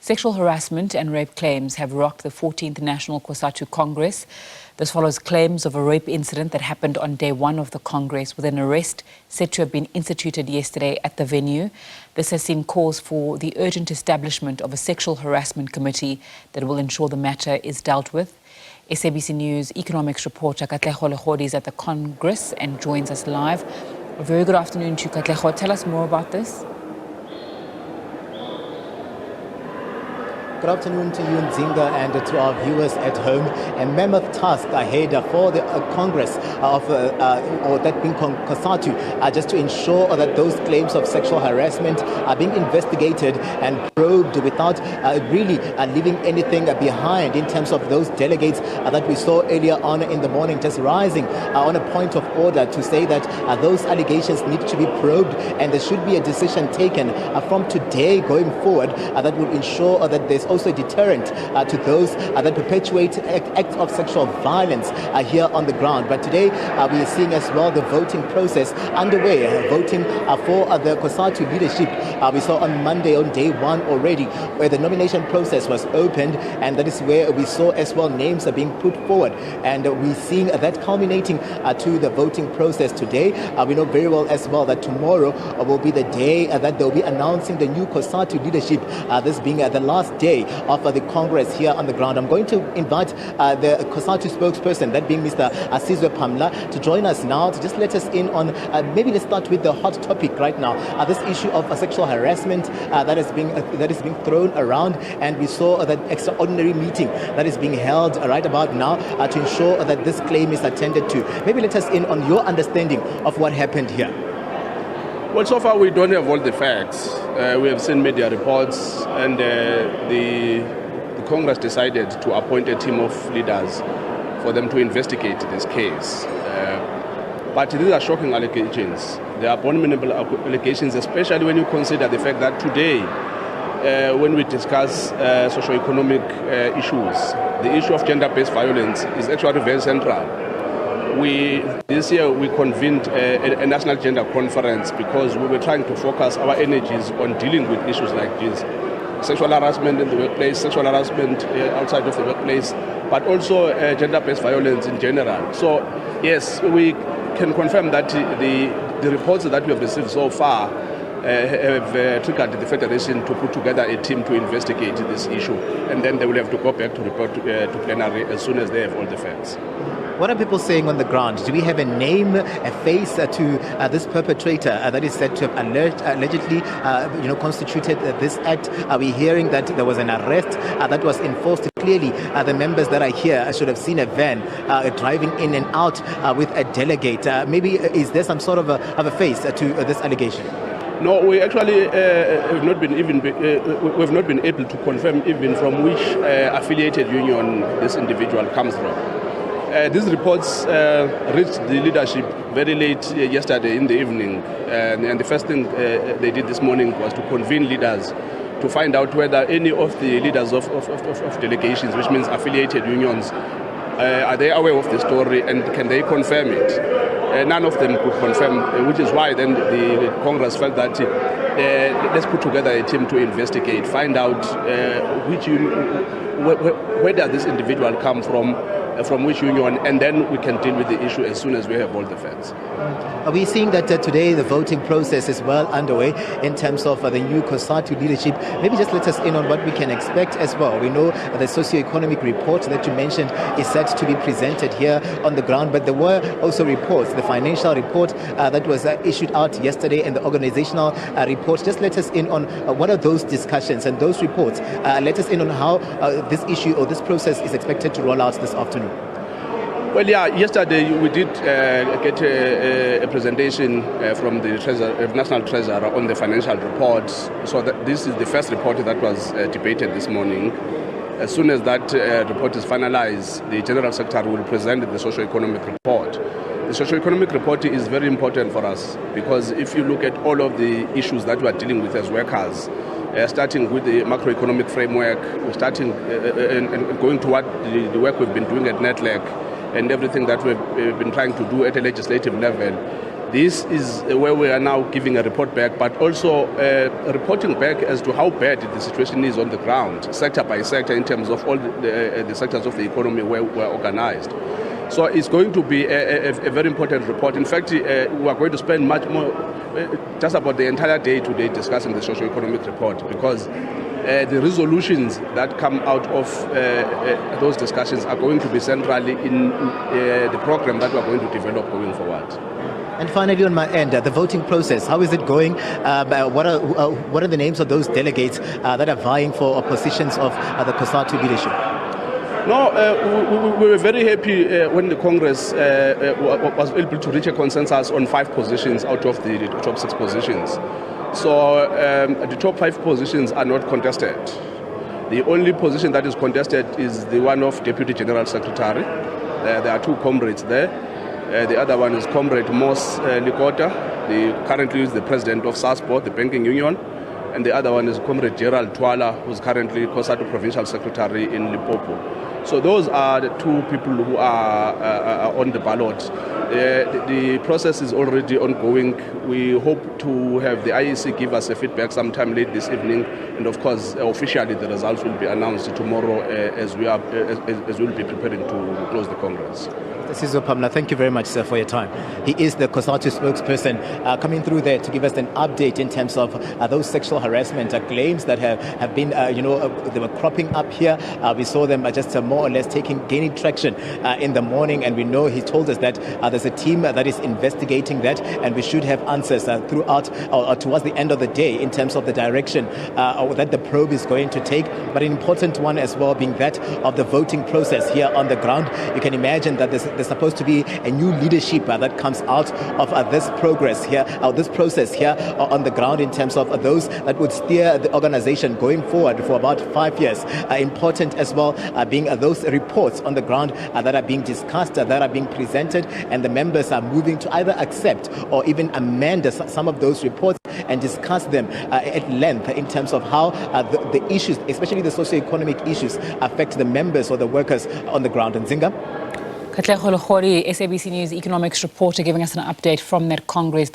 Sexual harassment and rape claims have rocked the 14th National COSATU Congress. This follows claims of a rape incident that happened on day one of the Congress, with an arrest said to have been instituted yesterday at the venue. This has seen calls for the urgent establishment of a sexual harassment committee that will ensure the matter is dealt with. SABC News economics reporter Katlego Legodi is at the Congress and joins us live. A very good afternoon to you, Katlego. Tell us more about this. Good afternoon to you, Nzinga, and to our viewers at home. A mammoth task ahead for the Congress or that being COSATU, just to ensure that those claims of sexual harassment are being investigated and probed without really leaving anything behind in terms of those delegates that we saw earlier on in the morning, just rising on a point of order to say that those allegations need to be probed and there should be a decision taken from today going forward that will ensure that there's also a deterrent to those that perpetuate acts of sexual violence here on the ground. But today we are seeing as well the voting process underway, voting for the COSATU leadership. We saw on Monday on day one already where the nomination process was opened, and that is where we saw as well names are being put forward, and we're seeing that culminating to the voting process today. We know very well as well that tomorrow will be the day that they'll be announcing the new COSATU leadership, this being the last day of the Congress here on the ground. I'm going to invite the COSATU spokesperson, that being Mr. Asizwe Pamla, to join us now to just let us in on, maybe let's start with the hot topic right now, this issue of sexual harassment that is being thrown around, and we saw that extraordinary meeting that is being held right about now to ensure that this claim is attended to. Maybe let us in on your understanding of what happened here. Well, so far we don't have all the facts. We have seen media reports, and the Congress decided to appoint a team of leaders for them to investigate this case. But these are shocking allegations. They are abominable allegations, especially when you consider the fact that today, when we discuss socio-economic issues, the issue of gender-based violence is actually very central. This year we convened a national gender conference because we were trying to focus our energies on dealing with issues like this. Sexual harassment in the workplace, sexual harassment outside of the workplace, but also gender-based violence in general. So yes, we can confirm that the reports that we have received so far have triggered the Federation to put together a team to investigate this issue, and then they will have to go back to report to plenary as soon as they have all the facts. What are people saying on the ground? Do we have a name, a face to this perpetrator that is said to have allegedly constituted this act? Are we hearing that there was an arrest that was enforced? Clearly, the members that are here should have seen a van driving in and out with a delegate. Maybe is there some sort of a face to this allegation? No, we actually have not been able to confirm even from which affiliated union this individual comes from. These reports reached the leadership very late yesterday in the evening, and the first thing they did this morning was to convene leaders to find out whether any of the leaders of delegations, which means affiliated unions, are they aware of the story and can they confirm it? None of them could confirm, which is why then the Congress felt that let's put together a team to investigate, find out where does this individual come from which union, and then we can deal with the issue as soon as we have all the facts. Are we seeing that today the voting process is well underway in terms of the new COSATU leadership? Maybe just let us in on what we can expect as well. We know the socio-economic report that you mentioned is set to be presented here on the ground, but there were also reports, the financial report that was issued out yesterday and the organizational report. Just let us in on what are those discussions and those reports. Let us in on how this issue or this process is expected to roll out this afternoon. Well, yeah, yesterday we did get a presentation from the National Treasurer on the financial report. So this is the first report that was debated this morning. As soon as that report is finalized, the General Secretary will present the socio-economic report. The socio-economic report is very important for us because if you look at all of the issues that we are dealing with as workers, starting with the macroeconomic framework, starting and going to what the work we've been doing at NETLEC, and everything that we've been trying to do at a legislative level, This is where we are now giving a report back, but also reporting back as to how bad the situation is on the ground, sector by sector, in terms of all the sectors of the economy where we're organized. So it's going to be a very important report. In fact, we are going to spend much more, just about the entire day today discussing the socio-economic report, because the resolutions that come out of those discussions are going to be centrally in the program that we are going to develop going forward. And finally, on my end, the voting process, how is it going? What are the names of those delegates that are vying for positions of the COSATU leadership? No, we were very happy when the Congress was able to reach a consensus on 5 positions out of the top 6 positions. So the top 5 positions are not contested. The only position that is contested is the one of Deputy General Secretary. There are 2 comrades there. The other one is Comrade Moss Legodi, currently is the president of SASPO, the banking union. And the other one is Comrade Gerald Twala, who's currently COSATU Provincial Secretary in Limpopo. So those are the 2 people who are on the ballot. The process is already ongoing. We hope to have the IEC give us a feedback sometime late this evening. And of course, officially the results will be announced tomorrow as we'll be preparing to close the Congress. Sizo Pamla, thank you very much, sir, for your time. He is the COSATU spokesperson coming through there to give us an update in terms of those sexual harassment claims that have been, they were cropping up here. We saw them just more or less gaining traction in the morning, and we know he told us that there's a team that is investigating that, and we should have answers throughout or towards the end of the day in terms of the direction that the probe is going to take. But an important one as well being that of the voting process here on the ground. You can imagine that there's supposed to be a new leadership that comes out of this process here on the ground in terms of those that would steer the organization going forward for about 5 years. Important as well being those reports on the ground that are being discussed, that are being presented, and the members are moving to either accept or even amend some of those reports and discuss them at length in terms of how the issues, especially the socio-economic issues, affect the members or the workers on the ground. And Zinga? Katlego, SABC News economics reporter, giving us an update from that Congress.